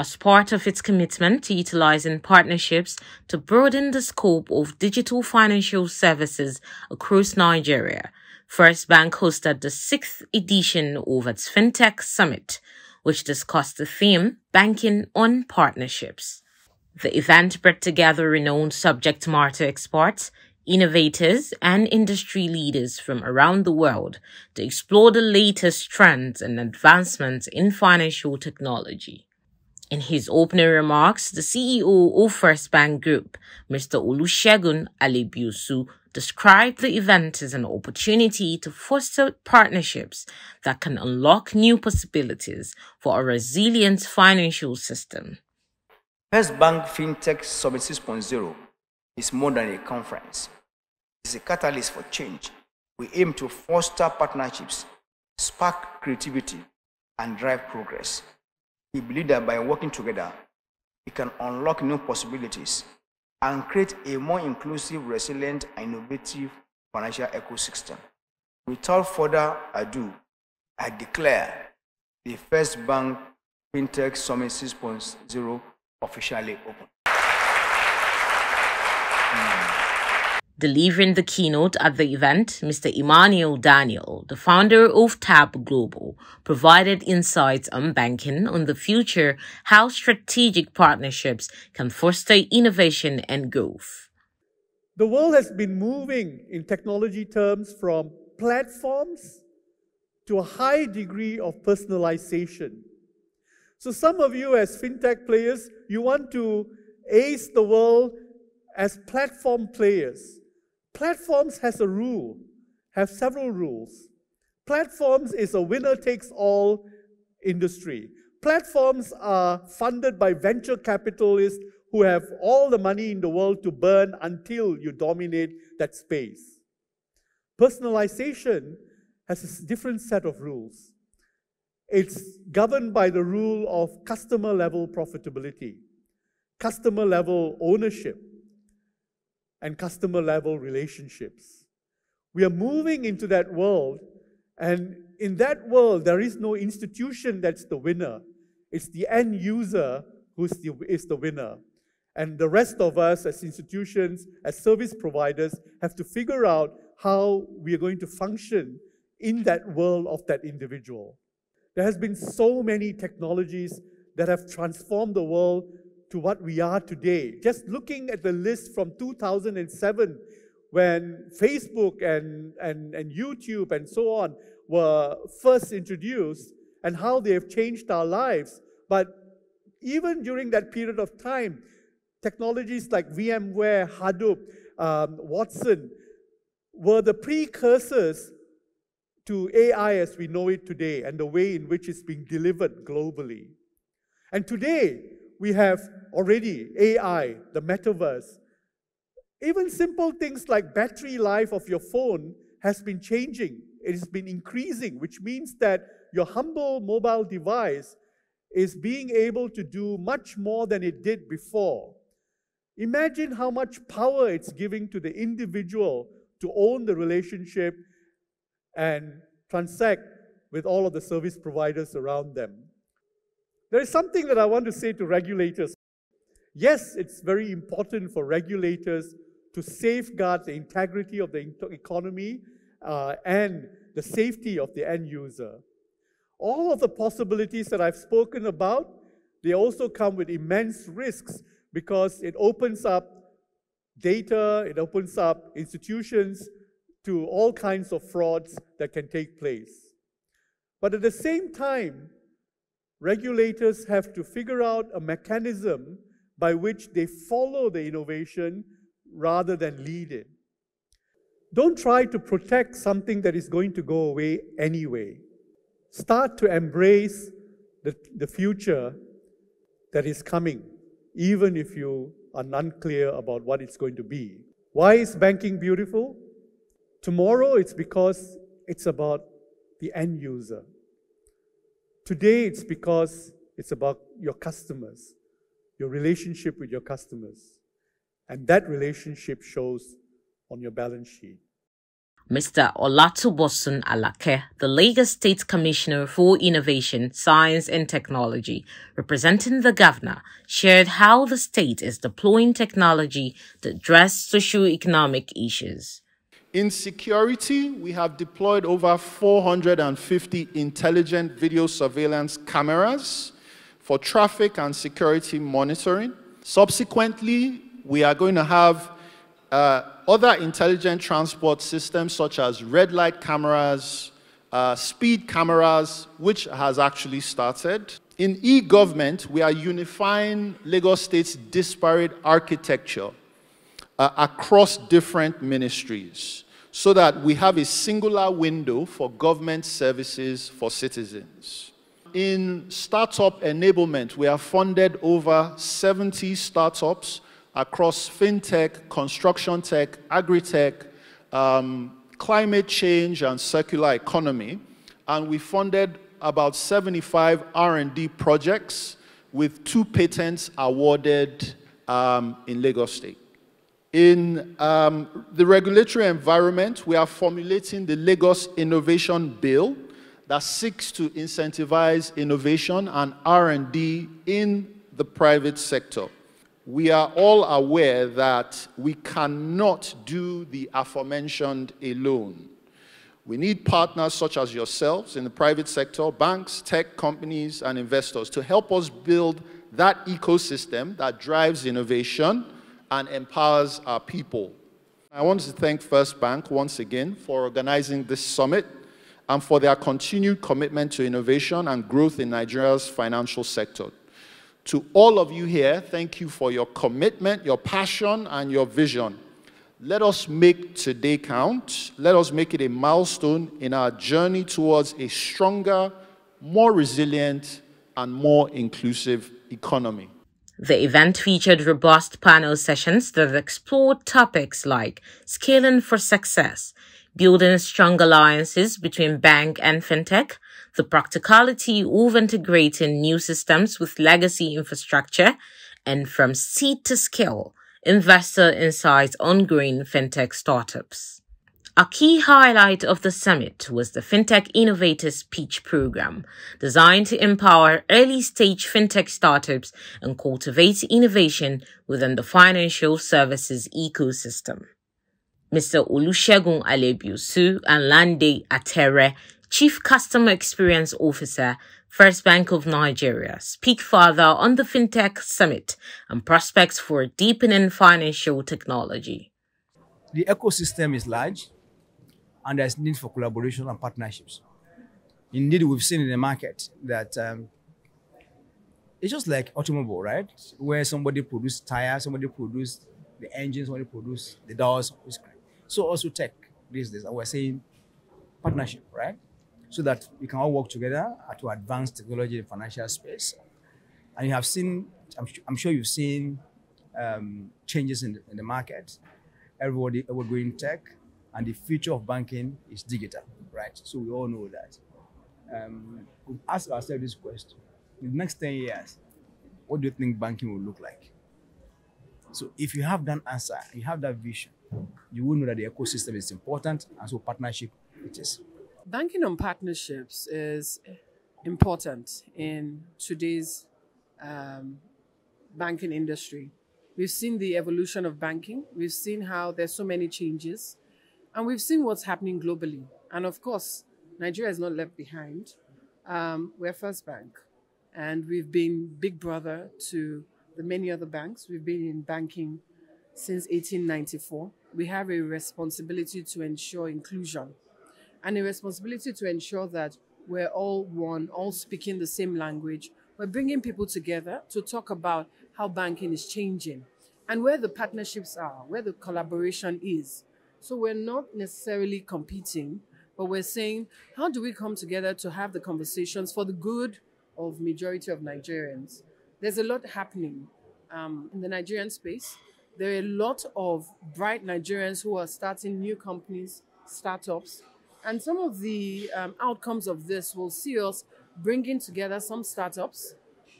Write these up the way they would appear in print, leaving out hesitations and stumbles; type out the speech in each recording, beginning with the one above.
as part of its commitment to utilizing partnerships to broaden the scope of digital financial services across Nigeria. FirstBank hosted the 6th edition of its Fintech Summit, which discussed the theme Banking on Partnerships. The event brought together renowned subject matter experts, innovators, and industry leaders from around the world to explore the latest trends and advancements in financial technology. In his opening remarks, the CEO of FirstBank Group, Mr. Olusegun Alebiosu, described the event as an opportunity to foster partnerships that can unlock new possibilities for a resilient financial system. FirstBank Fintech Summit 6.0 is more than a conference. It's a catalyst for change. We aim to foster partnerships, spark creativity, and drive progress. We believe that by working together, we can unlock new possibilities and create a more inclusive, resilient, and innovative financial ecosystem. Without further ado, I declare the FirstBank Fintech Summit 6.0 officially open. Delivering the keynote at the event, Mr. Emmanuel, the founder of TAB Global, provided insights on banking on the future, how strategic partnerships can foster innovation and growth. The world has been moving in technology terms from platforms to a high degree of personalization. So some of you as fintech players, you want to ace the world as platform players. Platforms have several rules. Platforms is a winner-takes-all industry. Platforms are funded by venture capitalists who have all the money in the world to burn until you dominate that space. Personalization has a different set of rules. It's governed by the rule of customer-level profitability, customer-level ownership, and customer-level relationships. We are moving into that world, and in that world, there is no institution that's the winner. It's the end user who is the winner. And the rest of us as institutions, as service providers, have to figure out how we are going to function in that world of that individual. There has been so many technologies that have transformed the world to what we are today. Just looking at the list from 2007, when Facebook and YouTube and so on were first introduced, and how they have changed our lives. But even during that period of time, technologies like VMware, Hadoop, Watson were the precursors to AI as we know it today and the way in which it's being delivered globally. And today, we have already AI, the metaverse. Even simple things like battery life of your phone has been changing. It has been increasing, which means that your humble mobile device is being able to do much more than it did before. Imagine how much power it's giving to the individual to own the relationship and transact with all of the service providers around them. There is something that I want to say to regulators. Yes, it's very important for regulators to safeguard the integrity of the economy and the safety of the end user. All of the possibilities that I've spoken about, they also come with immense risks because it opens up data, it opens up institutions to all kinds of frauds that can take place. But at the same time, regulators have to figure out a mechanism by which they follow the innovation rather than lead it. Don't try to protect something that is going to go away anyway. Start to embrace the future that is coming, even if you are unclear about what it's going to be. Why is banking beautiful? Tomorrow, it's because it's about the end user. Today, it's because it's about your customers, your relationship with your customers. And that relationship shows on your balance sheet. Mr. Olatubosun Alake, the Lagos State Commissioner for Innovation, Science and Technology, representing the governor, shared how the state is deploying technology to address socio-economic issues. In security, we have deployed over 450 intelligent video surveillance cameras for traffic and security monitoring. Subsequently, we are going to have other intelligent transport systems such as red light cameras, speed cameras, which has actually started. In e-government, we are unifying Lagos State's disparate architecture across different ministries so that we have a singular window for government services for citizens. In startup enablement, we have funded over 70 startups across fintech, construction tech, agri-tech, climate change, and circular economy. And we funded about 75 R&D projects with 2 patents awarded in Lagos State. In the regulatory environment, we are formulating the Lagos Innovation Bill that seeks to incentivize innovation and R&D in the private sector. We are all aware that we cannot do the aforementioned alone. We need partners such as yourselves in the private sector, banks, tech companies, and investors to help us build that ecosystem that drives innovation and empowers our people. I want to thank FirstBank once again for organizing this summit and for their continued commitment to innovation and growth in Nigeria's financial sector. To all of you here, thank you for your commitment, your passion, and your vision. Let us make today count. Let us make it a milestone in our journey towards a stronger, more resilient, and more inclusive economy. The event featured robust panel sessions that explored topics like scaling for success, building strong alliances between bank and fintech, the practicality of integrating new systems with legacy infrastructure, and from seed to scale, investor insights on green fintech startups. A key highlight of the summit was the Fintech Innovators Pitch Programme, designed to empower early-stage fintech startups and cultivate innovation within the financial services ecosystem. Mr. Olusegun Alebiusu and Lande Atere, Chief Customer Experience Officer, FirstBank of Nigeria, speak further on the Fintech Summit and prospects for deepening financial technology. The ecosystem is large, and there's need for collaboration and partnerships. Indeed, we've seen in the market that it's just like automobile, right? Where somebody produces tires, somebody produces the engines, somebody produces the doors. So also tech these days, we're saying partnership, right? So that we can all work together to advance technology in the financial space. And you have seen, I'm sure you've seen changes in the market. Everybody going tech, and the future of banking is digital, right? So we all know that. We've asked ourselves this question: in the next 10 years, what do you think banking will look like? So if you have that answer, you have that vision, you will know that the ecosystem is important, and so partnership it is. Banking on partnerships is important in today's banking industry. We've seen the evolution of banking. We've seen how there's so many changes. And we've seen what's happening globally. And of course, Nigeria is not left behind. We're FirstBank. And we've been big brother to the many other banks. We've been in banking since 1894. We have a responsibility to ensure inclusion and a responsibility to ensure that we're all one, all speaking the same language. We're bringing people together to talk about how banking is changing and where the partnerships are, where the collaboration is. So we're not necessarily competing, but we're saying, how do we come together to have the conversations for the good of majority of Nigerians? There's a lot happening in the Nigerian space. There are a lot of bright Nigerians who are starting new companies, startups, and some of the outcomes of this will see us bringing together some startups.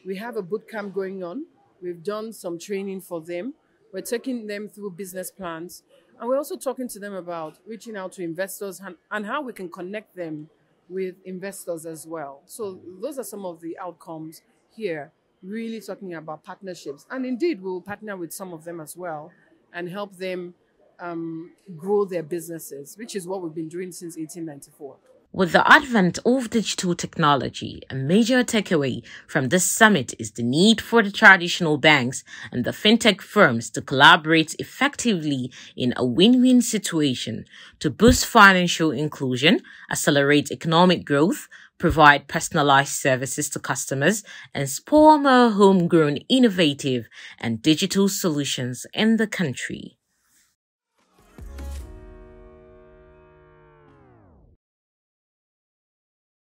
We have a bootcamp going on. We've done some training for them. We're taking them through business plans, And we're also talking to them about reaching out to investors and how we can connect them with investors as well. So those are some of the outcomes here, really talking about partnerships. And indeed, we'll partner with some of them as well and help them grow their businesses, which is what we've been doing since 1894. With the advent of digital technology, a major takeaway from this summit is the need for the traditional banks and the fintech firms to collaborate effectively in a win-win situation to boost financial inclusion, accelerate economic growth, provide personalized services to customers, and spur more homegrown, innovative, and digital solutions in the country.